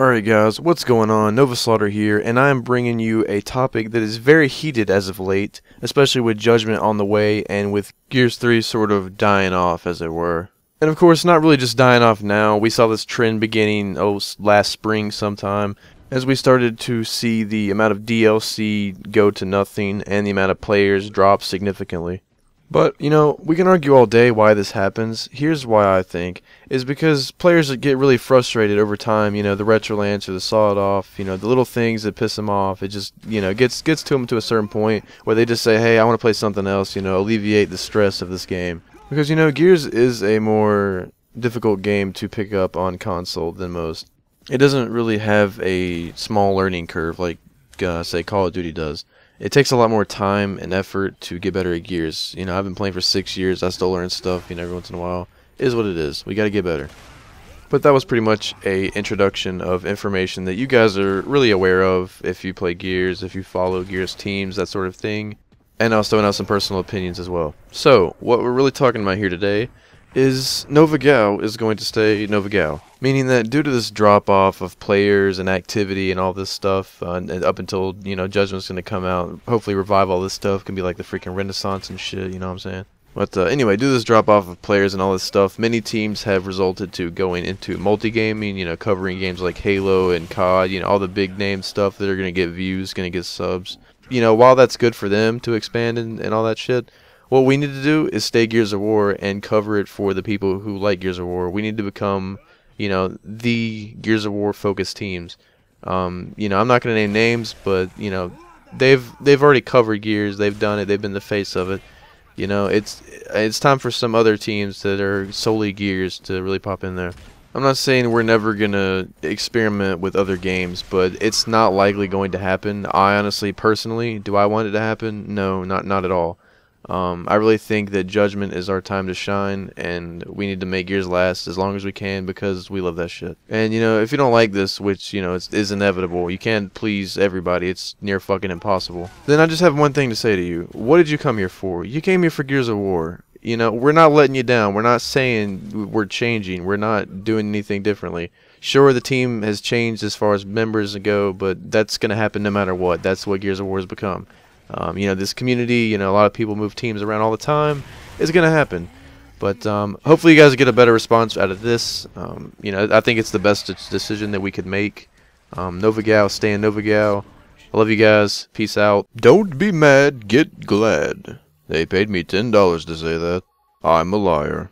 Alright guys, what's going on? Nova Slaughter here, and I am bringing you a topic that is very heated as of late, especially with Judgment on the way and with Gears 3 sort of dying off, as it were. And of course, not really just dying off now. We saw this trend beginning, last spring sometime, as we started to see the amount of DLC go to nothing and the amount of players drop significantly. But, you know, we can argue all day why this happens. Here's why I think, is because players get really frustrated over time, you know, the retro lance or the sawed off, you know, the little things that piss them off. It just, you know, gets to them to a certain point where they just say, hey, I want to play something else, you know, alleviate the stress of this game. Because, you know, Gears is a more difficult game to pick up on console than most. It doesn't really have a small learning curve like, say, Call of Duty does. It takes a lot more time and effort to get better at Gears. You know, I've been playing for 6 years. I still learn stuff, you know, every once in a while. It is what it is. We got to get better. But that was pretty much a introduction of information that you guys are really aware of if you play Gears, if you follow Gears teams, that sort of thing. And also throwing out some personal opinions as well. So, what we're really talking about here today is NovaGoW is going to stay NovaGoW. Meaning that due to this drop-off of players and activity and all this stuff, and up until, you know, Judgment's going to come out, hopefully revive all this stuff, can be like the freaking Renaissance and shit, you know what I'm saying? But anyway, due to this drop-off of players and all this stuff, many teams have resulted to going into multi-gaming, you know, covering games like Halo and COD, you know, all the big-name stuff that are going to get views, going to get subs. You know, while that's good for them to expand and all that shit, what we need to do is stay Gears of War and cover it for the people who like Gears of War. We need to become, you know, the Gears of War focused teams. You know, I'm not going to name names, but, you know, they've already covered Gears. They've done it. They've been the face of it. You know, it's time for some other teams that are solely Gears to really pop in there. I'm not saying we're never going to experiment with other games, but it's not likely going to happen. I honestly, personally, do I want it to happen? No, not at all. I really think that Judgment is our time to shine, and we need to make Gears last as long as we can because we love that shit. And, you know, if you don't like this, which, you know, is inevitable, you can't please everybody, it's near fucking impossible, then I just have one thing to say to you. What did you come here for? You came here for Gears of War. You know, we're not letting you down. We're not saying we're changing. We're not doing anything differently. Sure, the team has changed as far as members go, but that's going to happen no matter what. That's what Gears of War has become. You know, this community, you know, a lot of people move teams around all the time. It's going to happen. But hopefully you guys get a better response out of this. You know, I think it's the best decision that we could make. NovaGoW, stay in NovaGoW. I love you guys. Peace out. Don't be mad, get glad. They paid me $10 to say that. I'm a liar.